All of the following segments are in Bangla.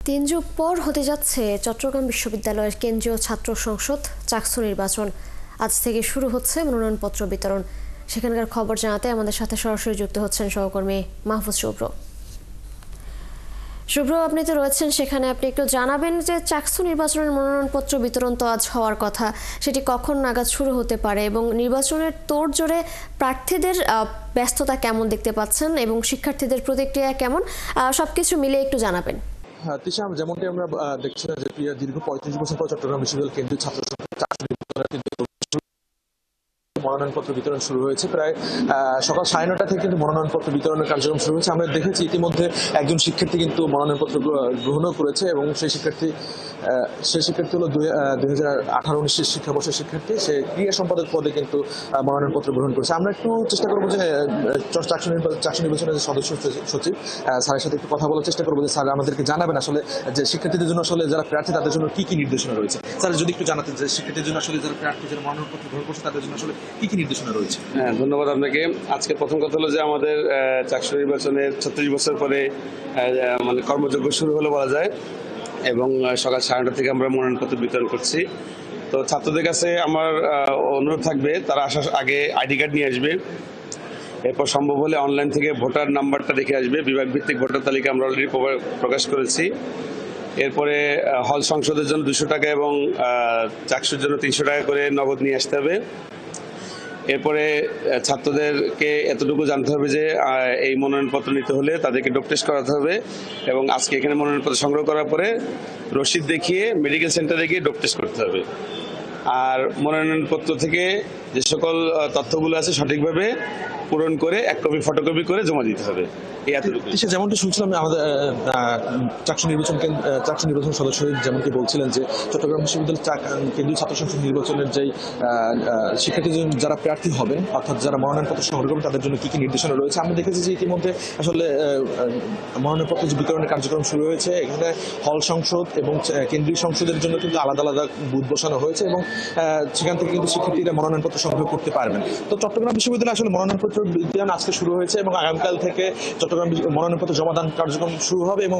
তিন যুগ পর হতে যাচ্ছে চট্টগ্রাম বিশ্ববিদ্যালয়ের কেন্দ্রীয় ছাত্র সংসদ চাকসু নির্বাচন। আজ থেকে শুরু হচ্ছে মনোনয়নপত্র বিতরণ। সেখানকার খবর জানাতে আমাদের সাথে সরাসরি যুক্ত হচ্ছেন সহকর্মী মাহফুজ শুভ্র। শুভ্র, আপনি তো রয়েছেন সেখানে, আপনি একটু জানাবেন যে চাকসু নির্বাচনের মনোনয়নপত্র বিতরণ তো আজ হওয়ার কথা, সেটি কখন নাগাদ শুরু হতে পারে এবং নির্বাচনের তোড়জোড়ে প্রার্থীদের ব্যস্ততা কেমন দেখতে পাচ্ছেন এবং শিক্ষার্থীদের প্রতিক্রিয়া কেমন, সবকিছু মিলে একটু জানাবেন। তিশা, যেমনটি আমরা দেখছি যে দীর্ঘ ৩৫ বছর পর চট্টগ্রাম বিশ্ববিদ্যালয় কেন্দ্রীয় ছাত্র মনোনয়নপত্র বিতরণ শুরু হয়েছে। প্রায় সকাল ৯:৩০ থেকে কিন্তু মনোনয়নপত্র বিতরণের কার্যক্রম শুরু হয়েছে। আমরা দেখেছি ইতিমধ্যে একজন শিক্ষার্থী কিন্তু মনোনয়নপত্র গ্রহণও করেছে এবং সেই শিক্ষার্থী হলো ২০১৮-১৯ শিক্ষাবর্ষের শিক্ষার্থী। সে ক্রীড়া সম্পাদক পদে কিন্তু মনোনয়নপত্র গ্রহণ করেছে। আমরা একটু চেষ্টা করবো যে চাকসু নির্বাচনের যে সদস্য সচিব স্যারের সাথে একটু কথা বলার চেষ্টা করবো যে স্যার আমাদেরকে জানাবেন আসলে যে শিক্ষার্থীদের জন্য আসলে যারা প্রার্থী তাদের জন্য কি কি নির্দেশনা রয়েছে। স্যার যদি একটু জানাতেন যে শিক্ষার্থীদের জন্য আসলে যারা প্রার্থী যারা মনোনয়নপত্র গ্রহণ করছে তাদের জন্য আসলে কি কি নির্দেশনা রয়েছে। হ্যাঁ, ধন্যবাদ আপনাকে। আজকে প্রথম কথা হলো যে আমাদের চাকসু নির্বাচনের ৩৬ বছর পরে মানে কর্মযজ্ঞ শুরু হলো বলা যায় এবং সকাল ৯:৩০ থেকে আমরা মনোনয়নপত্র বিতরণ করছি। তো ছাত্রদের কাছে আমার অনুরোধ থাকবে তারা আসার আগে আইডি কার্ড নিয়ে আসবে। এরপর সম্ভব হলে অনলাইন থেকে ভোটার নাম্বারটা দেখে আসবে। বিভাগ ভিত্তিক ভোটার তালিকা আমরা অলরেডি প্রকাশ করেছি। এরপরে হল সংসদের জন্য ২০০ টাকা এবং চাকসুর জন্য ৩০০ টাকা করে নগদ নিয়ে আসতে হবে। এরপরে ছাত্রদেরকে এতটুকু জানতে হবে যে এই মনোনয়নপত্র নিতে হলে তাদেরকে ডোপ টেস্ট করাতে হবে এবং আজকে এখানে মনোনয়নপত্র সংগ্রহ করার পরে রসিদ দেখিয়ে মেডিকেল সেন্টারে গিয়ে ডোপ টেস্ট করতে হবে। আর মনোনয়নপত্র থেকে যে সকল তথ্যগুলো আছে সঠিকভাবে পূরণ করে এক কপি ফটোকপি করে জমা দিতে হবে। যেমনটি শুনছিলাম আমাদের চাকসু নির্বাচন সদস্য যেমনটি বলছিলেন যে চট্টগ্রাম বিশ্ববিদ্যালয় কেন্দ্রীয় ছাত্র সংসদ নির্বাচনের যেই শিক্ষার্থী যারা প্রার্থী হবেন অর্থাৎ যারা মনোনয়নপত্র সংগ্রহ করবেন তাদের জন্য কি কি নির্দেশনা রয়েছে। আমরা দেখেছি যে ইতিমধ্যে আসলে মনোনয়নপত্র বিতরণের কার্যক্রম শুরু হয়েছে। এখানে হল সংসদ এবং কেন্দ্রীয় সংসদের জন্য কিন্তু আলাদা আলাদা বুথ বসানো হয়েছে এবং সেখান থেকে কিন্তু শিক্ষার্থীরা মনোনয়নপত্র সংগ্রহ করতে পারবেন। তো চট্টগ্রাম বিশ্ববিদ্যালয় আসলে মনোনয়নপত্র বিতরণ আজকে শুরু হয়েছে এবং আগামীকাল থেকে চট্টগ্রাম মনোনয়নপত্র জমাদান কার্যক্রম শুরু হবে এবং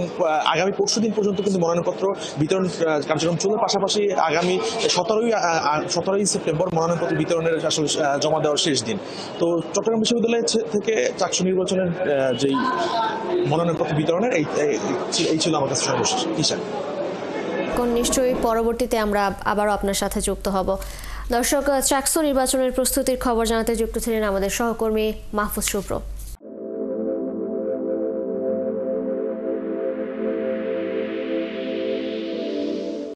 আগামী পরশুদিন পর্যন্ত কিন্তু মনোনয়নপত্র বিতরণ কার্যক্রম চলবে। পাশাপাশি আগামী ১৭ই সেপ্টেম্বর মনোনয়নপত্র বিতরণের আসলে জমা দেওয়ার শেষ দিন। তো চট্টগ্রাম বিশ্ববিদ্যালয় থেকে চাকসু নির্বাচনের যেই মনোনয়নপত্র বিতরণের এই ছিল আমার কাছে সর্বশেষ। নিশ্চয়ই পরবর্তীতে আমরা আবারও আপনার সাথে যুক্ত হব। দর্শক, চাকসু নির্বাচনের প্রস্তুতির খবর জানাতে যুক্ত ছিলেন আমাদের সহকর্মী মাহফুজ শুভ্র।